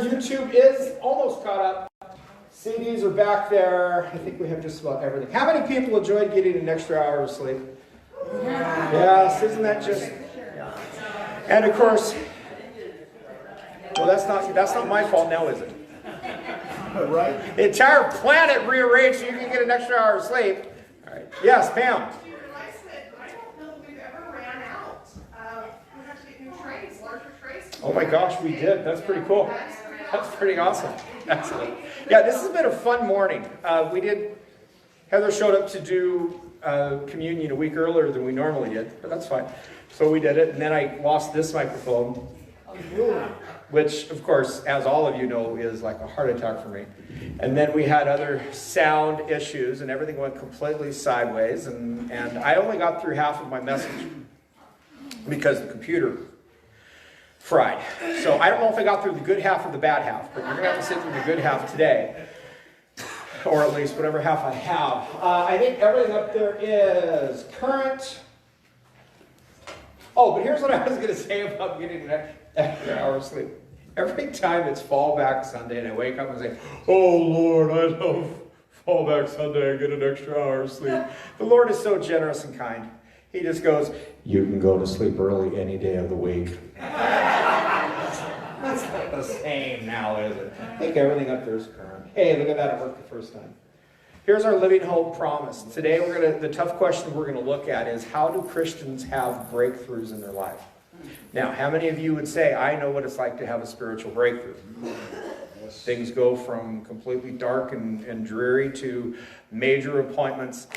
YouTube is almost caught up. CDs are back there. I think we have just about everything. How many people enjoyed getting an extra hour of sleep? Yes, isn't that just... And of course, well, that's not my fault now, is it? Right. The entire planet rearranged so you can get an extra hour of sleep. All right. Yes, Pam. Do you realize that I don't know that we've ever ran out? We have to get new trays, larger trays. Oh my gosh, we did. That's pretty cool. That's pretty awesome. Excellent. Yeah, this has been a fun morning. Heather showed up to do communion a week earlier than we normally did, but that's fine. So we did it, and then I lost this microphone, which, of course, as all of you know, is like a heart attack for me. And then we had other sound issues, and everything went completely sideways, and I only got through half of my message because the computer fried. So I don't know if I got through the good half or the bad half, but you're going to have to sit through the good half today, or at least whatever half I have. I think everything up there is current. Oh, but here's what I was going to say about getting an extra hour of sleep. Every time it's Fallback Sunday and I wake up and say, oh Lord, I love Fallback Sunday, I get an extra hour of sleep. The Lord is so generous and kind. He just goes, you can go to sleep early any day of the week. That's not the same now, is it? I think everything up there is current. Hey, look at that, it worked the first time. Here's our Living Hope promise. Today, the tough question we're going to look at is, how do Christians have breakthroughs in their life? Now, how many of you would say, I know what it's like to have a spiritual breakthrough? Things go from completely dark and dreary to major improvements,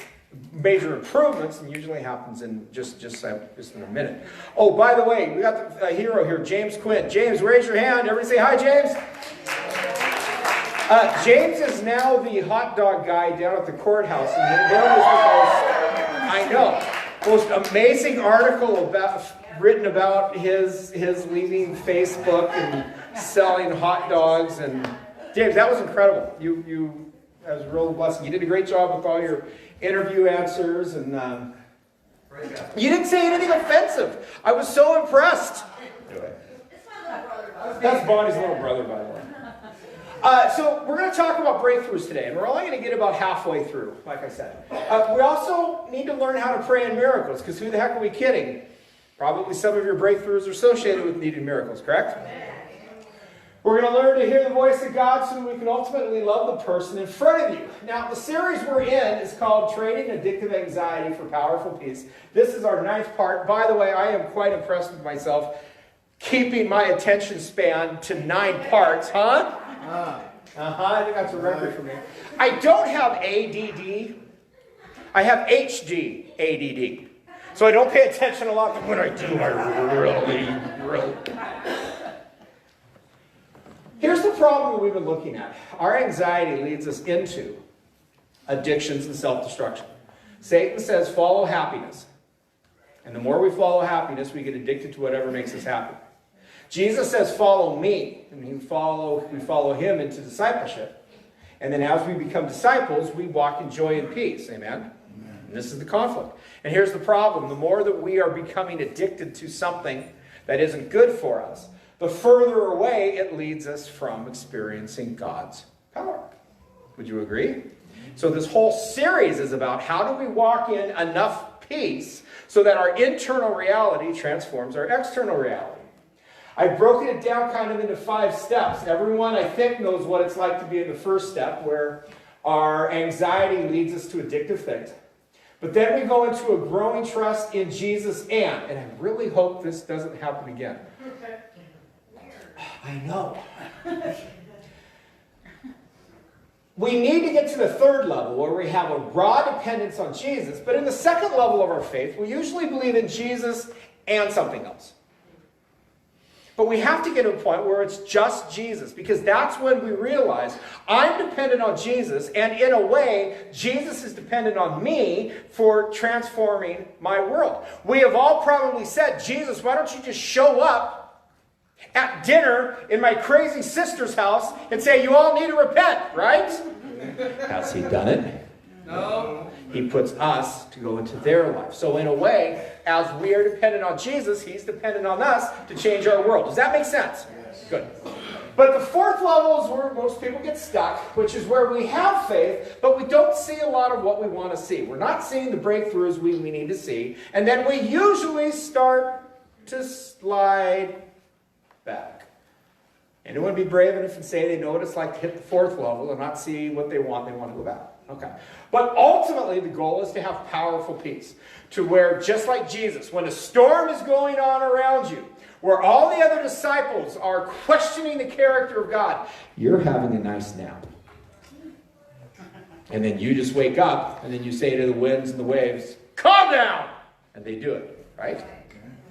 and usually happens in just in a minute. Oh, by the way, we got a hero here, James Quinn. James, raise your hand. Everybody say hi, James. James is now the hot dog guy down at the courthouse. And there was the most amazing article written about his leaving Facebook and selling hot dogs. And James, that was incredible. That was a real blessing. You did a great job with all your interview answers, and you didn't say anything offensive. I was so impressed. That's Bonnie's little brother, by the way. So we're going to talk about breakthroughs today, and we're only going to get about halfway through, like I said. We also need to learn how to pray in miracles, because who the heck are we kidding? Probably some of your breakthroughs are associated with needing miracles, correct? We're going to learn to hear the voice of God so that we can ultimately love the person in front of you. Now, the series we're in is called Trading Addictive Anxiety for Powerful Peace. This is our 9th part. By the way, I am quite impressed with myself keeping my attention span to 9 parts, huh? I think that's a record for me. I don't have ADD. I have HD ADD. So I don't pay attention a lot, but when I do, I really... Here's the problem we've been looking at. Our anxiety leads us into addictions and self-destruction. Satan says, follow happiness. And the more we follow happiness, we get addicted to whatever makes us happy. Jesus says, follow me. And we follow him into discipleship. And then as we become disciples, we walk in joy and peace. Amen? And this is the conflict. And here's the problem. The more that we are becoming addicted to something that isn't good for us, the further away it leads us from experiencing God's power. Would you agree? So this whole series is about how do we walk in enough peace so that our internal reality transforms our external reality. I've broken it down kind of into 5 steps. Everyone, I think, knows what it's like to be in the first step, where our anxiety leads us to addictive things. But then we go into a growing trust in Jesus and I really hope this doesn't happen again. I know. We need to get to the 3rd level where we have a raw dependence on Jesus. But in the 2nd level of our faith, we usually believe in Jesus and something else. But we have to get to a point where it's just Jesus, because that's when we realize I'm dependent on Jesus, and in a way, Jesus is dependent on me for transforming my world. We have all probably said, Jesus, why don't you just show up at dinner in my crazy sister's house and say, you all need to repent, right? Has he done it? No. He puts us to go into their life. So in a way, as we are dependent on Jesus, he's dependent on us to change our world. Does that make sense? Yes. Good. But the fourth level is where most people get stuck, which is where we have faith, but we don't see a lot of what we want to see. We're not seeing the breakthroughs we need to see. And then we usually start to slide back. Anyone be brave enough and say they know what it's like to hit the fourth level and not see what they want to go back? Okay. But ultimately, the goal is to have powerful peace. To where, just like Jesus, when a storm is going on around you, where all the other disciples are questioning the character of God, you're having a nice nap. And then you just wake up, and then you say to the winds and the waves, calm down! And they do it, right?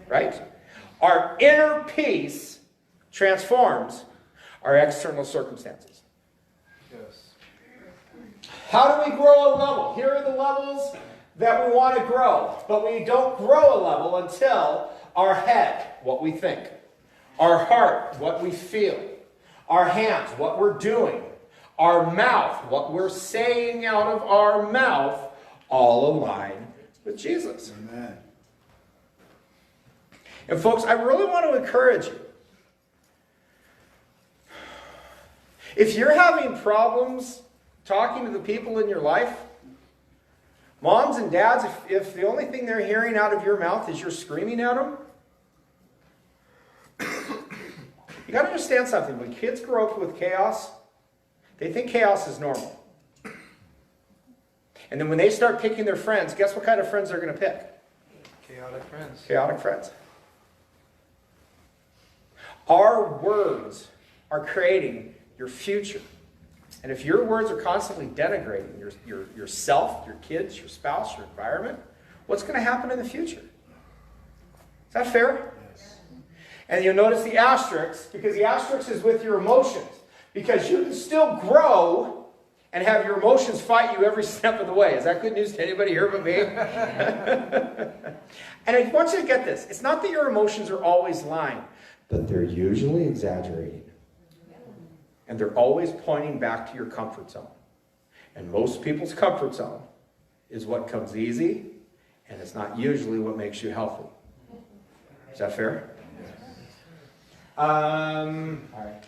Right? Our inner peace transforms our external circumstances. Yes. How do we grow a level? Here are the levels that we want to grow. But we don't grow a level until our head, what we think, our heart, what we feel, our hands, what we're doing, our mouth, what we're saying out of our mouth, all align with Jesus. Amen. And folks, I really want to encourage you. If you're having problems talking to the people in your life, moms and dads, if the only thing they're hearing out of your mouth is you're screaming at them, you got to understand something. When kids grow up with chaos, they think chaos is normal. And then when they start picking their friends, guess what kind of friends they're going to pick? Chaotic friends. Chaotic friends. Our words are creating your future. And if your words are constantly denigrating yourself, your kids, your spouse, your environment, what's going to happen in the future? Is that fair? Yes. And you'll notice the asterisk, because the asterisk is with your emotions. Because you can still grow and have your emotions fight you every step of the way. Is that good news to anybody here but me? And I want you to get this. It's not that your emotions are always lying, but they're usually exaggerating. And they're always pointing back to your comfort zone. And most people's comfort zone is what comes easy, and it's not usually what makes you healthy. Is that fair? All right.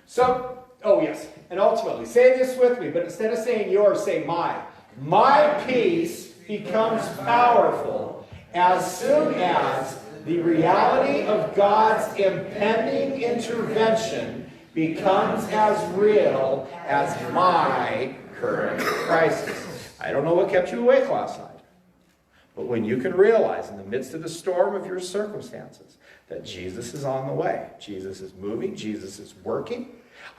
So, oh yes, and ultimately, say this with me, but instead of saying yours, say my. My peace becomes powerful as soon as the reality of God's impending intervention becomes as real as my current crisis. I don't know what kept you awake last night, but when you can realize in the midst of the storm of your circumstances that Jesus is on the way, Jesus is moving, Jesus is working.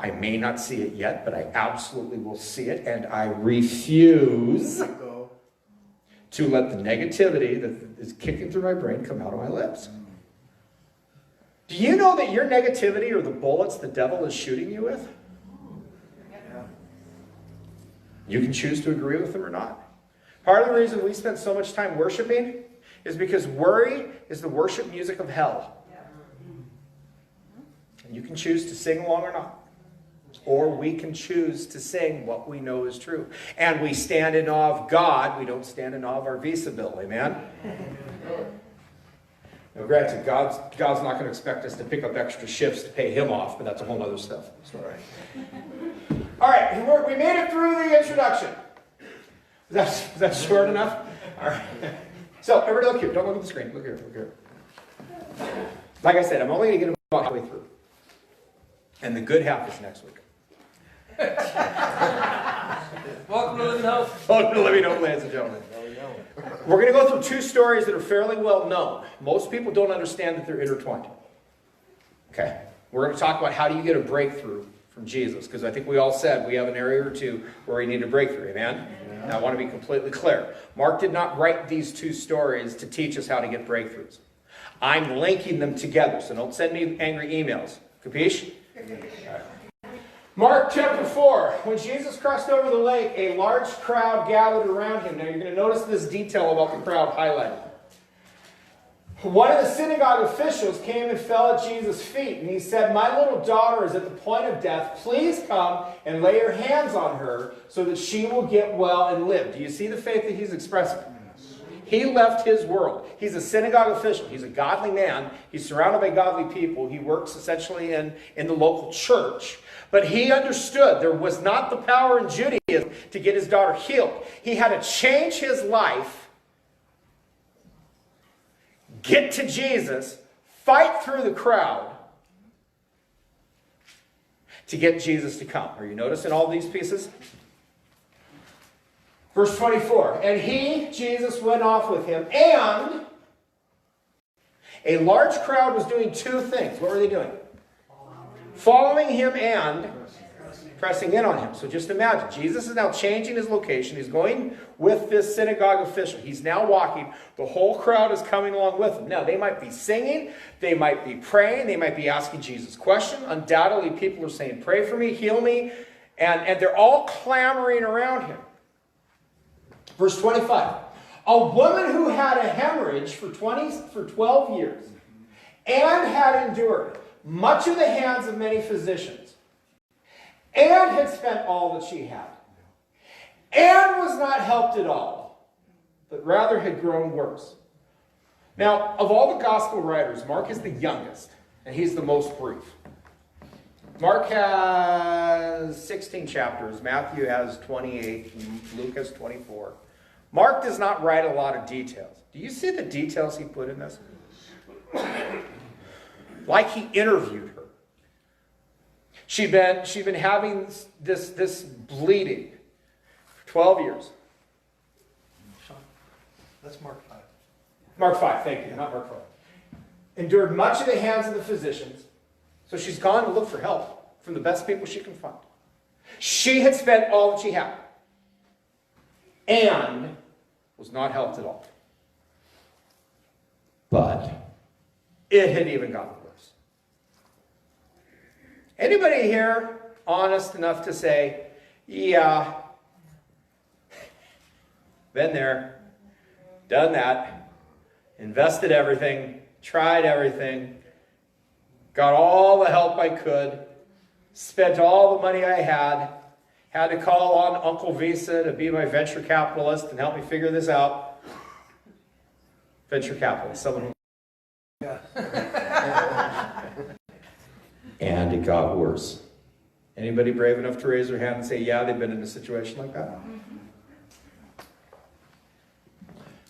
I may not see it yet, but I absolutely will see it, and I refuse to let the negativity that is kicking through my brain come out of my lips. Do you know that your negativity are the bullets the devil is shooting you with? Yeah. You can choose to agree with them or not. Part of the reason we spend so much time worshiping is because worry is the worship music of hell. And you can choose to sing along or not. Or we can choose to sing what we know is true. And we stand in awe of God. We don't stand in awe of our Visa bill. Amen? Now, granted, God's not going to expect us to pick up extra shifts to pay him off, but that's a whole other stuff. It's all right. All right, we made it through the introduction. Was that short enough? All right. So, everybody look here. Don't look at the screen. Look here. Look here. Like I said, I'm only going to get about halfway through. And the good half is next week. Welcome to Living Hope. Welcome to Living Hope, ladies and gentlemen. We're going to go through two stories that are fairly well known. Most people don't understand that they're intertwined. Okay. We're going to talk about how do you get a breakthrough from Jesus, because I think we all said we have an area or two where we need a breakthrough. Amen? And I want to be completely clear. Mark did not write these two stories to teach us how to get breakthroughs. I'm linking them together, so don't send me angry emails. Capiche? All right. Mark chapter 4. When Jesus crossed over the lake, a large crowd gathered around him. Now you're going to notice this detail about the crowd highlighted. One of the synagogue officials came and fell at Jesus' feet, and he said, "My little daughter is at the point of death. Please come and lay your hands on her so that she will get well and live." Do you see the faith that he's expressing? He left his world. He's a synagogue official. He's a godly man. He's surrounded by godly people. He works essentially in the local church. But he understood there was not the power in Judaism to get his daughter healed. He had to change his life, get to Jesus, fight through the crowd to get Jesus to come. Are you noticing all these pieces? Verse 24, and he, Jesus, went off with him, and a large crowd was doing two things. What were they doing? Following him and pressing in on him. So just imagine, Jesus is now changing his location. He's going with this synagogue official. He's now walking. The whole crowd is coming along with him. Now, they might be singing. They might be praying. They might be asking Jesus questions. Undoubtedly, people are saying, pray for me, heal me. And they're all clamoring around him. Verse 25. A woman who had a hemorrhage for 12 years and had endured much of the hands of many physicians, and had spent all that she had, and was not helped at all, but rather had grown worse. Now, of all the gospel writers, Mark is the youngest, and he's the most brief. Mark has 16 chapters, Matthew has 28, and Luke has 24. Mark does not write a lot of details. Do you see the details he put in this? Like he interviewed her. She'd been having this bleeding for 12 years. Sean, that's Mark 5. Mark 5, thank you, not Mark 5. Endured much of the hands of the physicians. So she's gone to look for help from the best people she can find. She had spent all that she had. And was not helped at all. But it had even gotten worse. Anybody here honest enough to say, yeah, been there, done that, invested everything, tried everything, got all the help I could, spent all the money I had to call on Uncle Visa to be my venture capitalist and help me figure this out. Venture capitalist, someone who... Yeah. And it got worse. Anybody brave enough to raise their hand and say, yeah, they've been in a situation like that?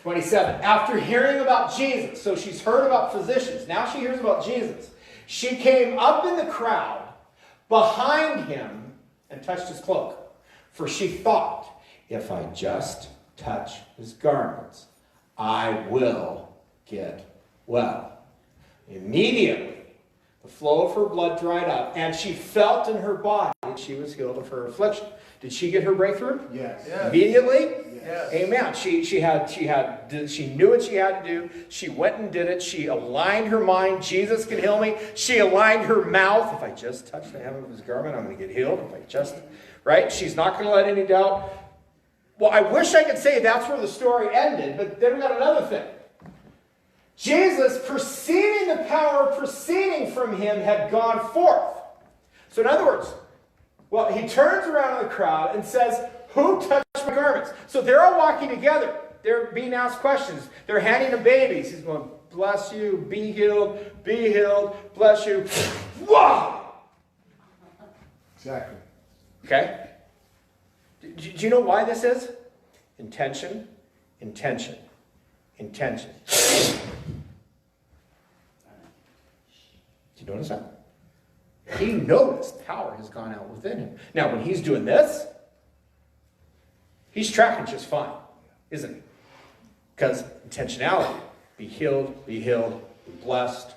27. After hearing about Jesus, so she's heard about physicians, now she hears about Jesus. She came up in the crowd behind him and touched his cloak. For she thought, if I just touch his garments, I will get well. Immediately, the flow of her blood dried up, and she felt in her body that she was healed of her affliction. Did she get her breakthrough? Yes. Immediately? Yes. Amen. She knew what she had to do. She went and did it. She aligned her mind. Jesus can heal me. She aligned her mouth. If I just touch the hem of his garment, I'm going to get healed. If I just, right? She's not going to let any doubt. Well, I wish I could say that's where the story ended, but then we got another thing. Jesus, perceiving the power proceeding from him, had gone forth. So in other words, well, he turns around in the crowd and says, who touched my garments? So they're all walking together. They're being asked questions. They're handing them babies. He's going, bless you, be healed, bless you. Whoa! Exactly. Okay? Do you know why this is? Intention, intention, intention. Do you notice that? He noticed power has gone out within him. Now, when he's doing this, he's tracking just fine, isn't he? Because intentionality, be healed, be blessed.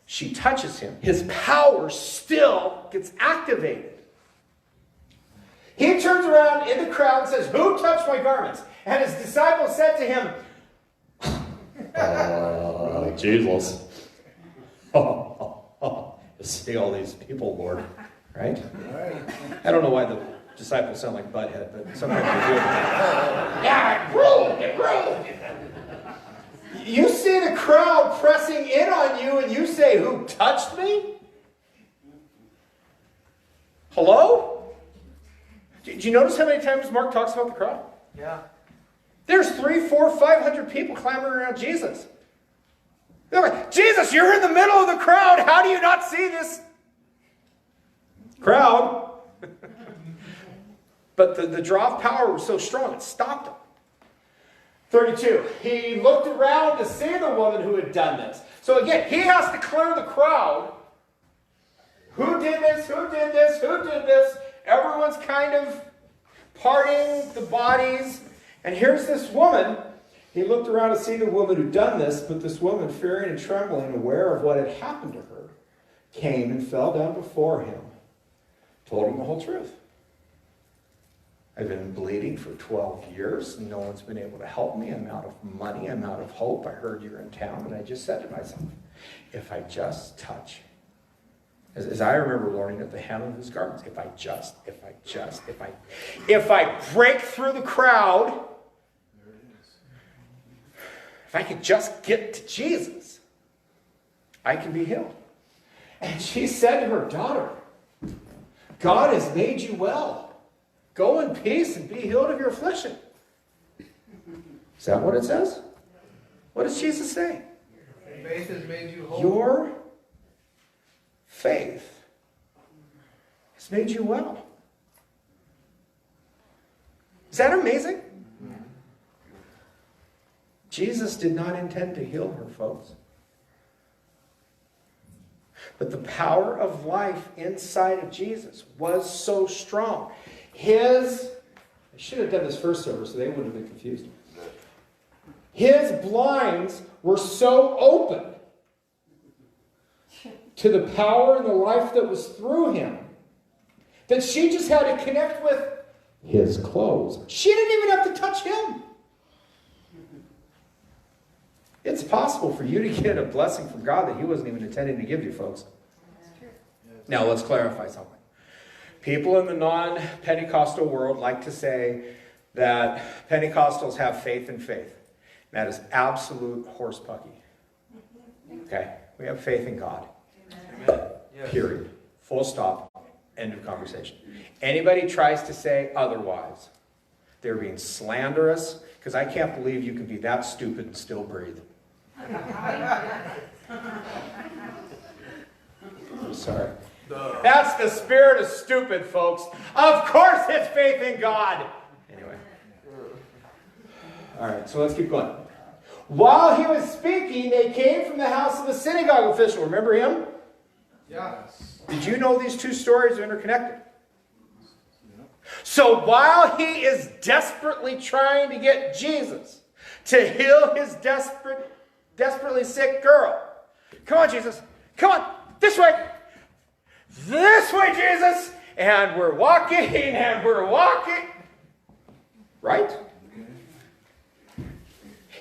She touches him. His power still gets activated. He turns around in the crowd and says, who touched my garments? And his disciples said to him, Jesus. You see all these people, Lord, right? I don't know why the disciples sound like butthead, but sometimes they do. Yeah, it grew. You see the crowd pressing in on you and you say, who touched me? Hello? Did you notice how many times Mark talks about the crowd? Yeah. There's 300, 400, 500 people clamoring around Jesus. They're like, Jesus, you're in the middle of the crowd. How do you not see this crowd? But the draw of power was so strong, it stopped him. 32, he looked around to see the woman who had done this. So again, he has to clear the crowd. Who did this? Who did this? Who did this? Everyone's kind of parting the bodies. And here's this woman. He looked around to see the woman who'd done this, but this woman, fearing and trembling, aware of what had happened to her, came and fell down before him, told him the whole truth. I've been bleeding for 12 years. No one's been able to help me. I'm out of money. I'm out of hope. I heard you're in town. And I just said to myself, if I just touch, as I remember learning at the hem of his garments, if I break through the crowd, if I could just get to Jesus, I can be healed. And she said to her daughter, God has made you well. Go in peace and be healed of your affliction. Is that what it says? What does Jesus say? Your faith has made you whole. Your faith has made you well. Is that amazing? Jesus did not intend to heal her, folks. But the power of life inside of Jesus was so strong. I should have done this first service so they wouldn't have been confused. His blinds were so open to the power and the life that was through him that she just had to connect with his clothes. She didn't even have to touch him. It's possible for you to get a blessing from God that he wasn't even intending to give you, folks. Now let's clarify something. People in the non-Pentecostal world like to say that Pentecostals have faith in faith. That is absolute horsepucky. Okay? We have faith in God. Amen. Yes. Period. Full stop. End of conversation. Anybody tries to say otherwise, they're being slanderous, because I can't believe you can be that stupid and still breathe. I'm sorry. That's the spirit of stupid, folks. Of course it's faith in God. Anyway. All right, so let's keep going. While he was speaking, they came from the house of the synagogue official. Remember him? Yes. Did you know these two stories are interconnected? So while he is desperately trying to get Jesus to heal his desperately sick girl. Come on, Jesus. Come on. This way. This way, Jesus. And we're walking and we're walking. Right?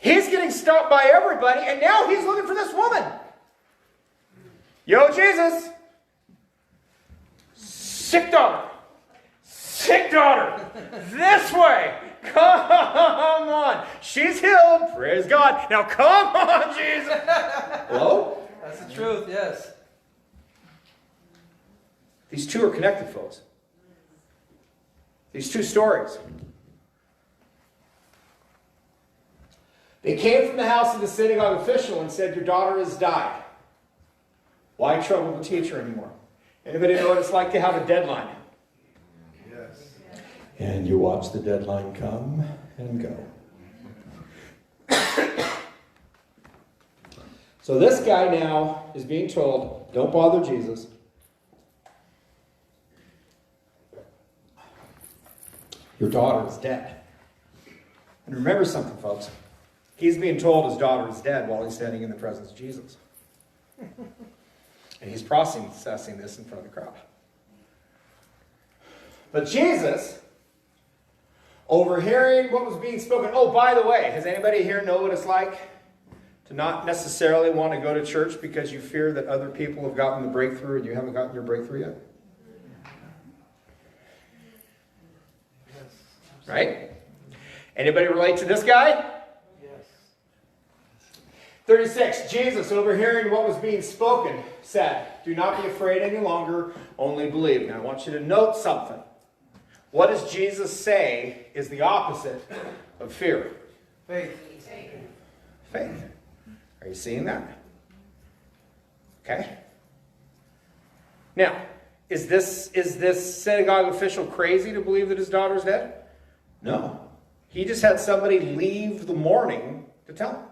He's getting stopped by everybody, and now he's looking for this woman. Yo, Jesus. Sick daughter. Sick daughter. This way. Come on. She's healed. Praise God. Now come on, Jesus. Hello? That's the truth, yes. These two are connected, folks. These two stories. They came from the house of the synagogue official and said, your daughter has died. Why trouble the teacher anymore? Anybody know what it's like to have a deadline? Yes. And you watch the deadline come and go. So this guy now is being told, don't bother Jesus. Your daughter is dead. And remember something, folks. He's being told his daughter is dead while he's standing in the presence of Jesus. And he's processing this in front of the crowd. But Jesus, overhearing what was being spoken. Oh, by the way, does anybody here know what it's like to not necessarily want to go to church because you fear that other people have gotten the breakthrough and you haven't gotten your breakthrough yet? Right? Anybody relate to this guy? Yes. 36, Jesus, overhearing what was being spoken, said, do not be afraid any longer, only believe. Now I want you to note something. What does Jesus say is the opposite of fear? Faith. Faith. Are you seeing that? Okay. Now, is this synagogue official crazy to believe that his daughter's dead? No. He just had somebody leave the morning to tell him.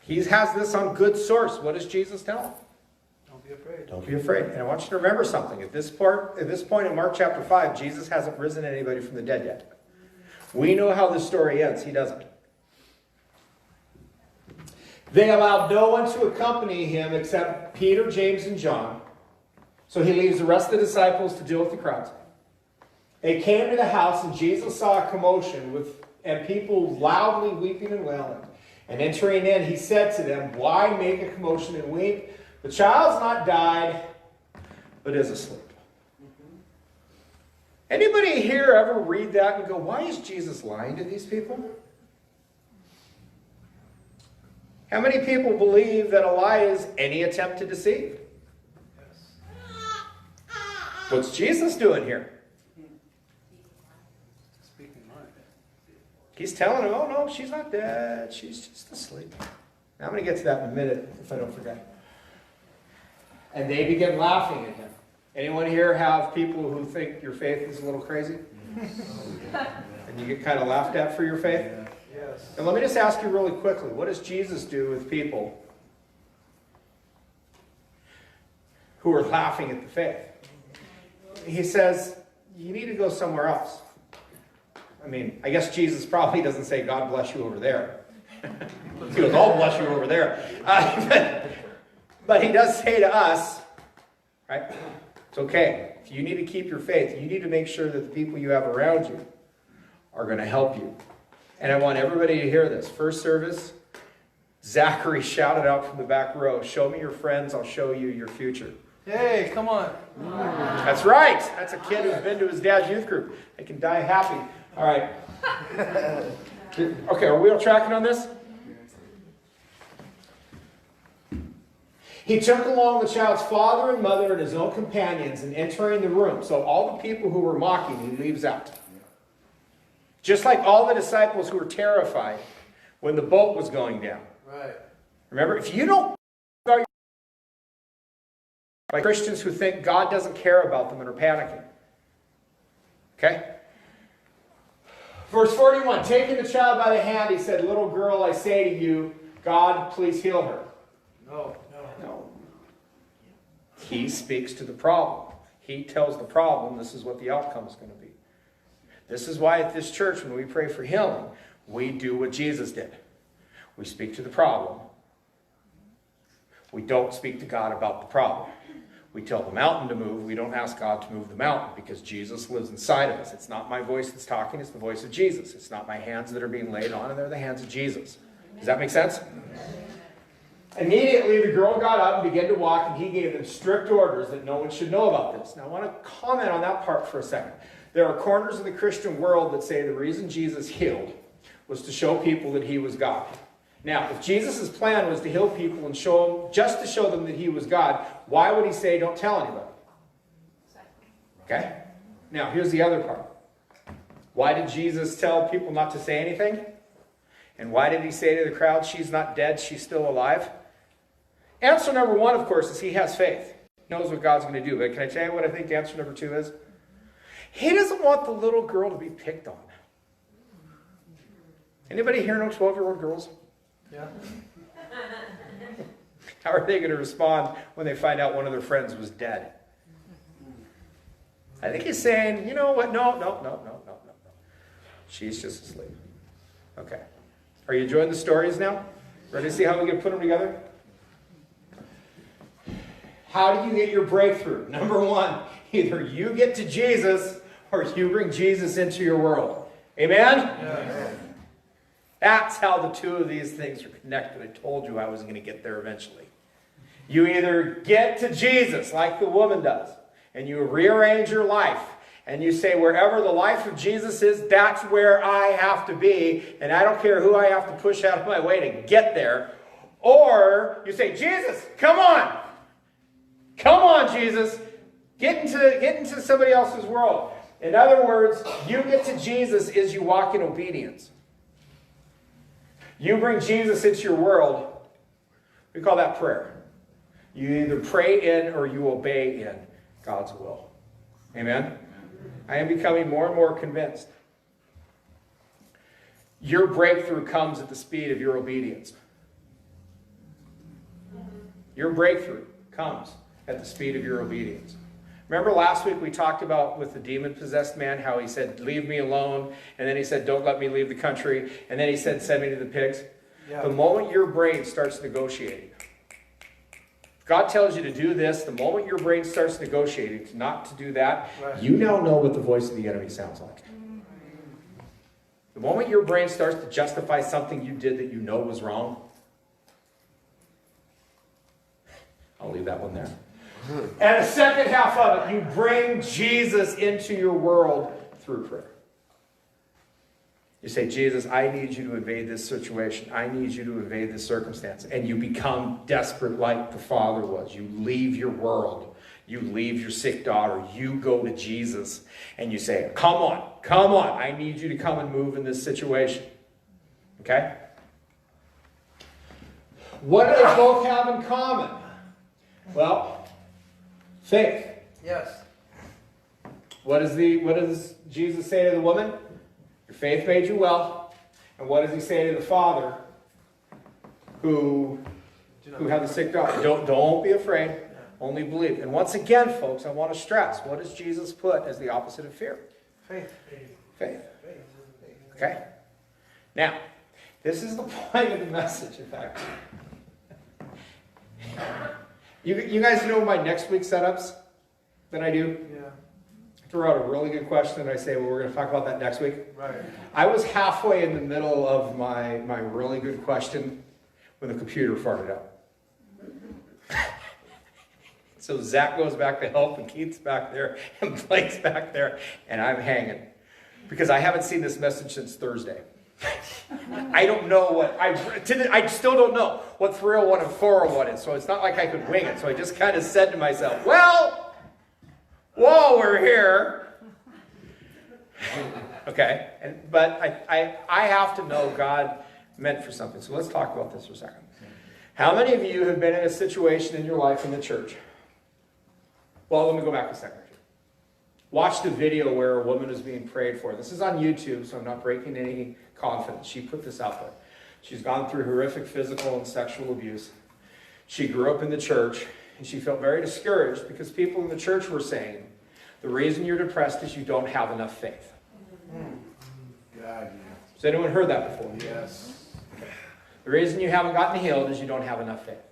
He has this on good source. What does Jesus tell him? Don't be afraid. Don't be afraid. And I want you to remember something. At this point in Mark chapter 5, Jesus hasn't risen anybody from the dead yet. We know how this story ends. He doesn't. They allowed no one to accompany him except Peter, James, and John. So he leaves the rest of the disciples to deal with the crowds. They came to the house, and Jesus saw a commotion and people loudly weeping and wailing. And entering in, he said to them, "Why make a commotion and weep? The child's not died, but is asleep." Anybody here ever read that and go, why is Jesus lying to these people? How many people believe that a lie is any attempt to deceive? What's Jesus doing here? Speaking life. He's telling them, oh no, she's not dead. She's just asleep. Now, I'm going to get to that in a minute if I don't forget. And they begin laughing at him. Anyone here have people who think your faith is a little crazy? And you get kind of laughed at for your faith? Yes. And let me just ask you really quickly, what does Jesus do with people who are laughing at the faith? He says, you need to go somewhere else. I mean, I guess Jesus probably doesn't say, God bless you over there. He goes, I'll bless you over there. But he does say to us, right, it's okay. If you need to keep your faith, you need to make sure that the people you have around you are going to help you. And I want everybody to hear this. First service, Zachary shouted out from the back row, show me your friends, I'll show you your future. Hey, come on. That's right. That's a kid who's been to his dad's youth group. They can die happy. All right. Okay, are we all tracking on this? He took along the child's father and mother and his own companions, and entering the room. So all the people who were mocking, he leaves out. Just like all the disciples who were terrified when the boat was going down. Right. Remember, if you don't by Christians who think God doesn't care about them and are panicking. Okay? Verse 41, taking the child by the hand, he said, little girl, I say to you, God, please heal her. No. He speaks to the problem. He tells the problem, this is what the outcome is going to be. This is why at this church, when we pray for healing, we do what Jesus did. We speak to the problem. We don't speak to God about the problem. We tell the mountain to move. We don't ask God to move the mountain because Jesus lives inside of us. It's not my voice that's talking. It's the voice of Jesus. It's not my hands that are being laid on, and they're the hands of Jesus. Does that make sense? Immediately, the girl got up and began to walk, and he gave them strict orders that no one should know about this. Now, I want to comment on that part for a second. There are corners of the Christian world that say the reason Jesus healed was to show people that he was God. Now, if Jesus' plan was to heal people and just to show them that he was God, why would he say, don't tell anybody? Okay? Now, here's the other part. Why did Jesus tell people not to say anything? And why did he say to the crowd, she's not dead, she's still alive? Answer number one, of course, is he has faith. He knows what God's going to do. But can I tell you what I think answer number two is? He doesn't want the little girl to be picked on. Anybody here know 12-year-old girls? Yeah. How are they going to respond when they find out one of their friends was dead? I think he's saying, you know what? No. She's just asleep. Okay. Are you enjoying the stories now? Ready to see how we can put them together? How do you get your breakthrough? Number one, either you get to Jesus or you bring Jesus into your world. Amen? Yeah. That's how the two of these things are connected. I told you I was going to get there eventually. You either get to Jesus like the woman does, and you rearrange your life, and you say, wherever the life of Jesus is, that's where I have to be, and I don't care who I have to push out of my way to get there. Or you say, Jesus, come on. Come on, Jesus. Get into somebody else's world. In other words, you get to Jesus as you walk in obedience. You bring Jesus into your world, we call that prayer. You either pray in or you obey in God's will. Amen? I am becoming more and more convinced. Your breakthrough comes at the speed of your obedience. Your breakthrough comes at the speed of your obedience. Remember last week we talked about with the demon-possessed man how he said, leave me alone. And then he said, don't let me leave the country. And then he said, send me to the pigs. Yeah. The moment your brain starts negotiating, God tells you to do this, the moment your brain starts negotiating not to do that, right, you now know what the voice of the enemy sounds like. The moment your brain starts to justify something you did that you know was wrong, I'll leave that one there. And the second half of it, you bring Jesus into your world through prayer. You say, Jesus, I need you to evade this situation. I need you to evade this circumstance. And you become desperate like the Father was. You leave your world. You leave your sick daughter. You go to Jesus. And you say, come on. I need you to come and move in this situation. Okay? What do they both have in common? Well, faith. Yes. What does Jesus say to the woman? Your faith made you well. And what does he say to the father who had the sick daughter? Don't be afraid. Yeah. Only believe. And once again, folks, I want to stress, what does Jesus put as the opposite of fear? Faith. Okay? Now, this is the point of the message, in fact. You guys know my next week setups that I do? Yeah. Throw out a really good question and I say, well, we're going to talk about that next week. Right. I was halfway in the middle of my really good question when the computer farted up. So Zach goes back to help and Keith's back there and Blake's back there and I'm hanging. Because I haven't seen this message since Thursday. I don't know what, I still don't know what 301 and 401 is, so it's not like I could wing it. So I just kind of said to myself, well, while we're here, okay, but I have to know God meant for something. So let's talk about this for a second. How many of you have been in a situation in your life in the church? Well, let me go back a second. Watched a video where a woman is being prayed for. This is on YouTube, so I'm not breaking any confidence. She put this out there. She's gone through horrific physical and sexual abuse. She grew up in the church, and she felt very discouraged because people in the church were saying, the reason you're depressed is you don't have enough faith. God, yeah. Has anyone heard that before? Yes. Okay. The reason you haven't gotten healed is you don't have enough faith.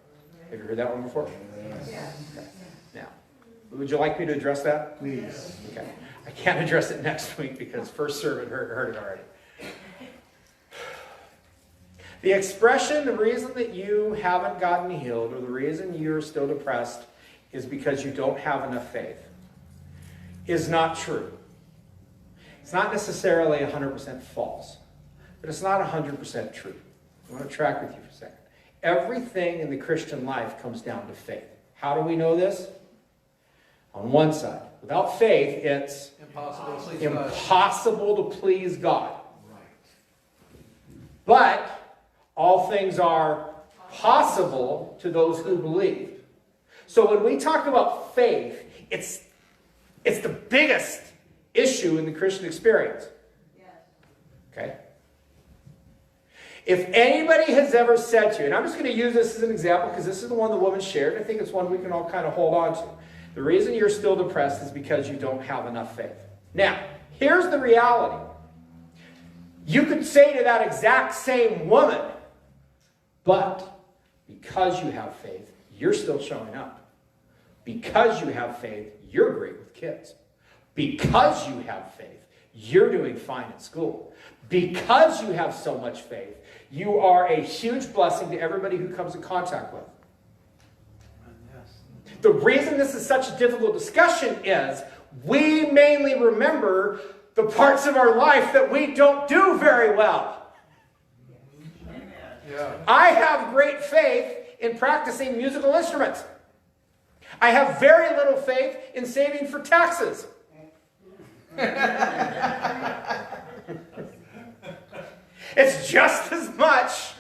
Have you heard that one before? Yes. Okay. Now, would you like me to address that? Please. Okay. I can't address it next week because first servant heard it already. The expression, the reason that you haven't gotten healed or the reason you're still depressed is because you don't have enough faith is not true. It's not necessarily 100% false, but it's not 100% true. I want to track with you for a second. Everything in the Christian life comes down to faith. How do we know this? On one side, without faith, it's impossible to please God. But all things are possible to those who believe. So when we talk about faith, it's the biggest issue in the Christian experience. Okay? If anybody has ever said to you, and I'm just going to use this as an example because this is the one the woman shared, and I think it's one we can all kind of hold on to. The reason you're still depressed is because you don't have enough faith. Now, here's the reality. You could say to that exact same woman, but because you have faith, you're still showing up. Because you have faith, you're great with kids. Because you have faith, you're doing fine at school. Because you have so much faith, you are a huge blessing to everybody who comes in contact with. The reason this is such a difficult discussion is we mainly remember the parts of our life that we don't do very well. Yeah. I have great faith in practicing musical instruments. I have very little faith in saving for taxes. It's just as much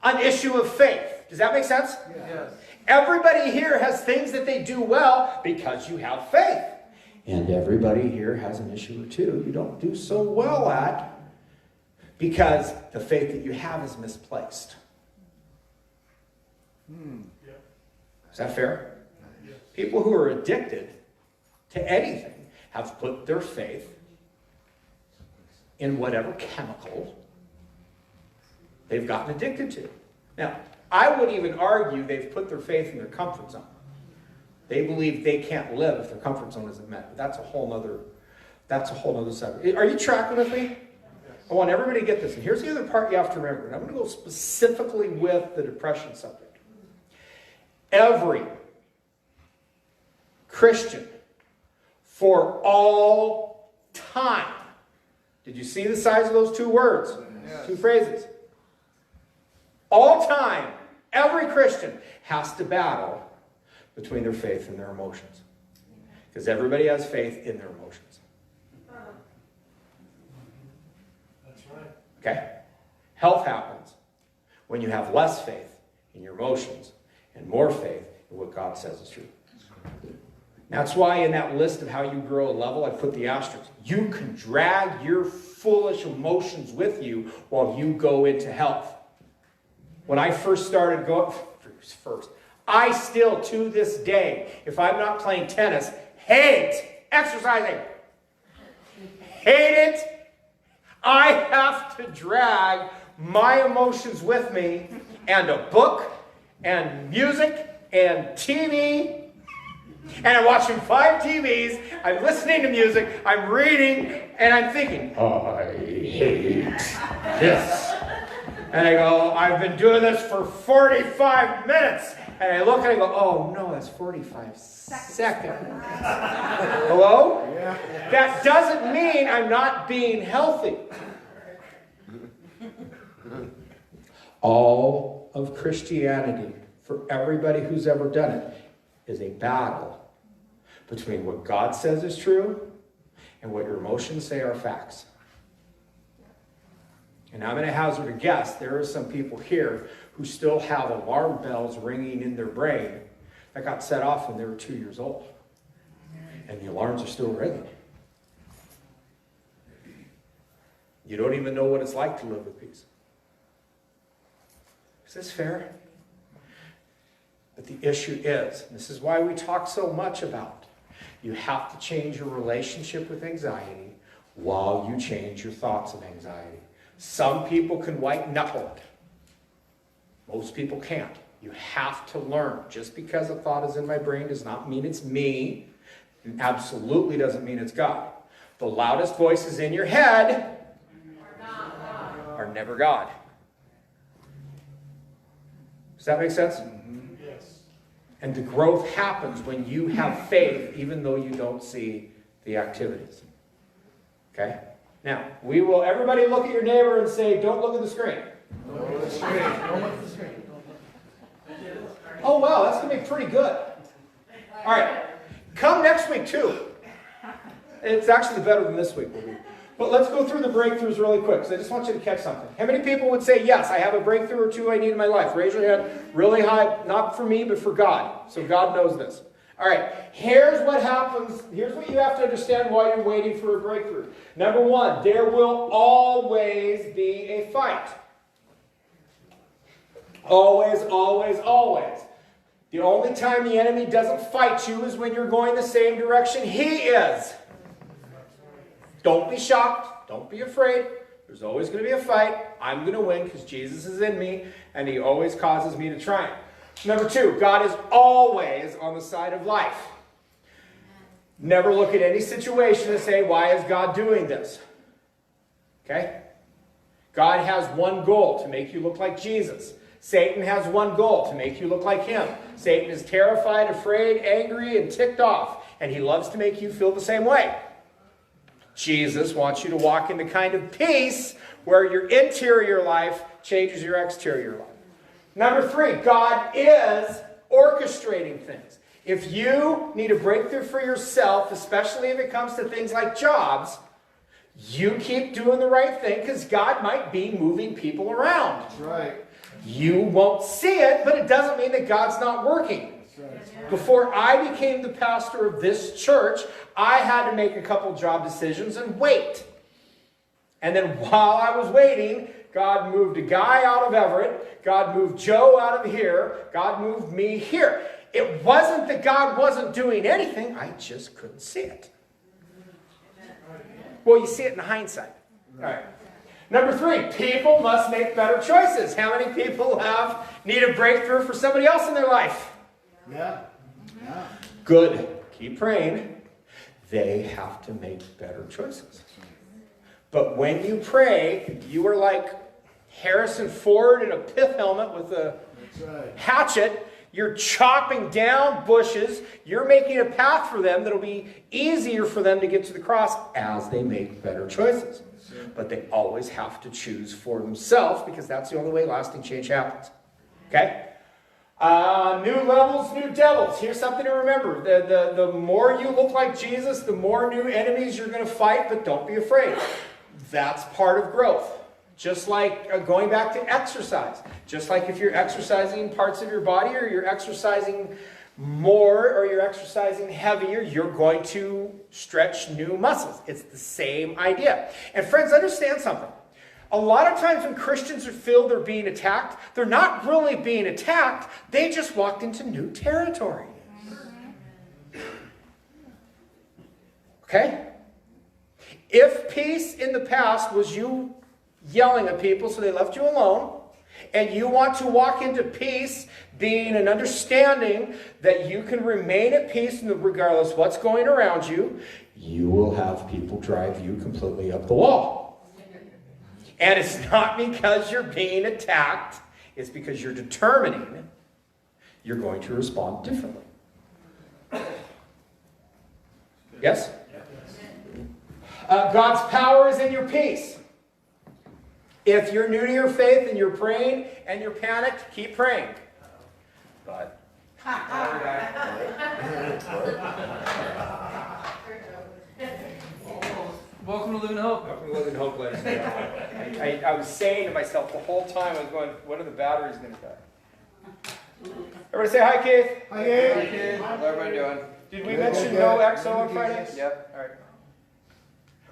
an issue of faith. Does that make sense? Yes. Everybody here has things that they do well because you have faith. And everybody here has an issue or two you don't do so well at because the faith that you have is misplaced. Is that fair? People who are addicted to anything have put their faith in whatever chemical they've gotten addicted to. Now, I would even argue they've put their faith in their comfort zone. They believe they can't live if their comfort zone isn't met. But that's a whole nother subject. Are you tracking with me? I want everybody to get this. And here's the other part you have to remember. And I'm going to go specifically with the depression subject. Every Christian for all time. Did you see the size of those two words? Yes. Two phrases. All time, every Christian has to battle between their faith and their emotions. Because everybody has faith in their emotions. That's right. Okay? Health happens when you have less faith in your emotions and more faith in what God says is true. That's why in that list of how you grow a level, I put the asterisk. You can drag your foolish emotions with you while you go into health. When I first started going, I still, to this day, if I'm not playing tennis, hate exercising. Hate it. I have to drag my emotions with me and a book and music and TV. And I'm watching 5 TVs, I'm listening to music, I'm reading, and I'm thinking, I hate this. And I go, I've been doing this for 45 minutes. And I look and I go, oh no, that's 45 seconds. Hello? Yeah. That doesn't mean I'm not being healthy. All of Christianity, for everybody who's ever done it, is a battle between what God says is true and what your emotions say are facts. And I'm going to hazard a guess, there are some people here who still have alarm bells ringing in their brain that got set off when they were 2 years old. And the alarms are still ringing. You don't even know what it's like to live with peace. Is this fair? But the issue is, and this is why we talk so much about, you have to change your relationship with anxiety while you change your thoughts of anxiety. Some people can white knuckle it. Most people can't. You have to learn. Just because a thought is in my brain does not mean it's me. It absolutely doesn't mean it's God. The loudest voices in your head are never God. Does that make sense? Yes. And the growth happens when you have faith, even though you don't see the activities. Okay? Now, we will, everybody look at your neighbor and say, don't look at the screen. Don't look at the screen. Don't look at the screen. Oh, wow, that's going to be pretty good. All right. Come next week, too. It's actually better than this week will be. But let's go through the breakthroughs really quick, because I just want you to catch something. How many people would say, yes, I have a breakthrough or two I need in my life? Raise your hand really high, not for me, but for God. So God knows this. All right, here's what happens. Here's what you have to understand while you're waiting for a breakthrough. Number one, there will always be a fight. Always, always, always. The only time the enemy doesn't fight you is when you're going the same direction he is. Don't be shocked. Don't be afraid. There's always going to be a fight. I'm going to win because Jesus is in me, and he always causes me to triumph. Number two, God is always on the side of life. Never look at any situation and say, why is God doing this? Okay? God has one goal, to make you look like Jesus. Satan has one goal, to make you look like him. Satan is terrified, afraid, angry, and ticked off, and he loves to make you feel the same way. Jesus wants you to walk in the kind of peace where your interior life changes your exterior life. Number three, God is orchestrating things. If you need a breakthrough for yourself, especially if it comes to things like jobs, you keep doing the right thing because God might be moving people around. That's right. You won't see it, but it doesn't mean that God's not working. Before I became the pastor of this church, I had to make a couple job decisions and wait. And then while I was waiting, God moved a guy out of Everett. God moved Joe out of here. God moved me here. It wasn't that God wasn't doing anything. I just couldn't see it. Well, you see it in hindsight. All right. Number 3, people must make better choices. How many people need a breakthrough for somebody else in their life? Yeah. Yeah. Good. Keep praying. They have to make better choices. But when you pray, you are like Harrison Ford in a pith helmet with a hatchet. You're chopping down bushes. You're making a path for them that'll be easier for them to get to the cross as they make better choices. But they always have to choose for themselves because that's the only way lasting change happens. Okay? New levels, new devils. Here's something to remember. The more you look like Jesus, the more new enemies you're going to fight, but don't be afraid. That's part of growth. Just like going back to exercise. Just like if you're exercising parts of your body or you're exercising more or you're exercising heavier, you're going to stretch new muscles. It's the same idea. And friends, understand something. A lot of times when Christians feel they're being attacked, they're not really being attacked. They just walked into new territory. Okay? If peace in the past was you yelling at people so they left you alone, and you want to walk into peace being an understanding that you can remain at peace regardless of what's going around you, you will have people drive you completely up the wall. And it's not because you're being attacked, it's because you're determining you're going to respond differently. Yes? God's power is in your peace. If you're new to your faith and you're praying and you're panicked, keep praying. But Welcome to Living Hope. welcome to Living Hope, ladies and gentlemen. I was saying to myself the whole time, I was going, when are the batteries going to die? Everybody say hi, Keith. Hi, Gabe. Hi, kid. How's everybody doing? Did we Good, mention good, no good. EXO on Friday? Yep. All right.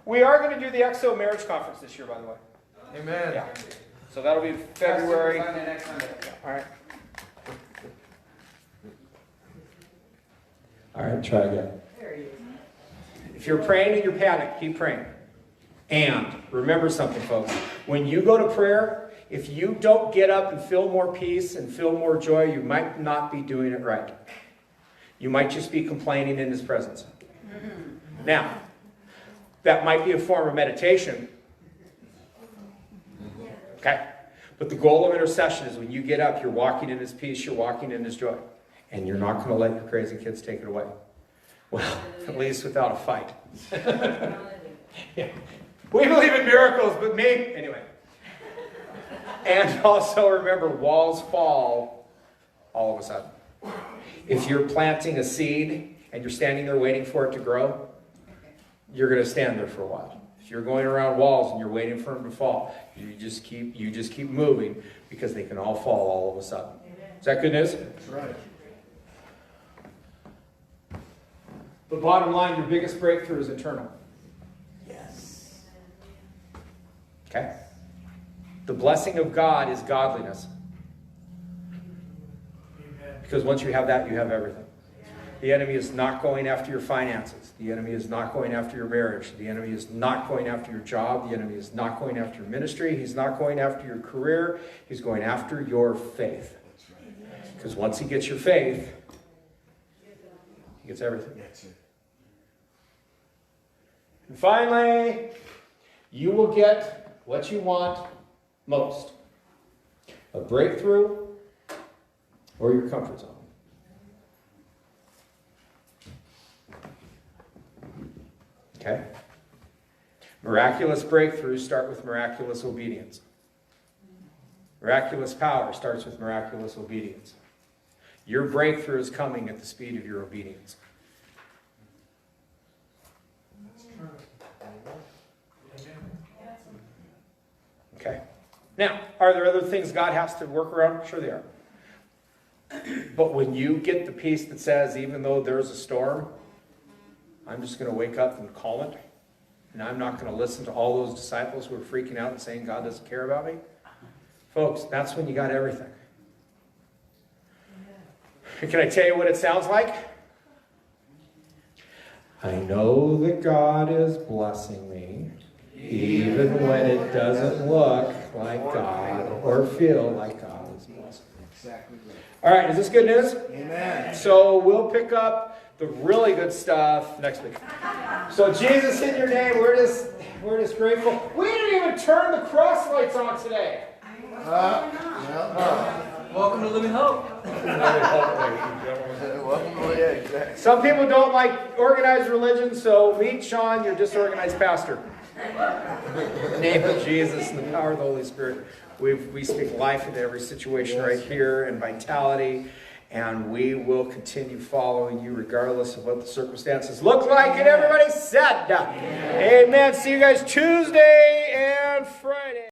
We are going to do the EXO marriage conference this year, by the way. Amen. Yeah. So that'll be February. Sunday, next Sunday. All right. All right, try again. If you're praying and you're panicked, keep praying. And remember something, folks. When you go to prayer, if you don't get up and feel more peace and feel more joy, you might not be doing it right. You might just be complaining in His presence. Now, that might be a form of meditation. Okay? But the goal of intercession is when you get up, you're walking in His peace, you're walking in His joy. And you're not going to let your crazy kids take it away. Well, at least without a fight. Yeah. We believe in miracles, but me, anyway. And also remember, walls fall all of a sudden. If you're planting a seed and you're standing there waiting for it to grow, you're going to stand there for a while. If you're going around walls and you're waiting for them to fall, you just keep moving because they can all fall all of a sudden. Is that good news? That's right. But bottom line, your biggest breakthrough is internal. Yes. Okay? The blessing of God is godliness. Because once you have that, you have everything. The enemy is not going after your finances. The enemy is not going after your marriage. The enemy is not going after your job. The enemy is not going after your ministry. He's not going after your career. He's going after your faith. Because once he gets your faith, he gets everything. That's it. And finally, you will get what you want most. A breakthrough or your comfort zone. Okay? Miraculous breakthroughs start with miraculous obedience. Miraculous power starts with miraculous obedience. Your breakthrough is coming at the speed of your obedience. Okay? Now, are there other things God has to work around? Sure they are. But when you get the peace that says, even though there's a storm, I'm just going to wake up and calm it, and I'm not going to listen to all those disciples who are freaking out and saying God doesn't care about me. Folks, that's when you got everything. Can I tell you what it sounds like? I know that God is blessing me, even when it doesn't look like God or feel like God is blessing me. Exactly right. All right, is this good news? Amen. So we'll pick up the really good stuff next week. So Jesus, in your name, we're just grateful. We didn't even turn the cross lights on today. Welcome to Living Hope. Some people don't like organized religion, so meet Sean, your disorganized pastor. In the name of Jesus and the power of the Holy Spirit, we speak life into every situation right here and vitality, and we will continue following you regardless of what the circumstances look like. And everybody said, Amen. See you guys Tuesday and Friday.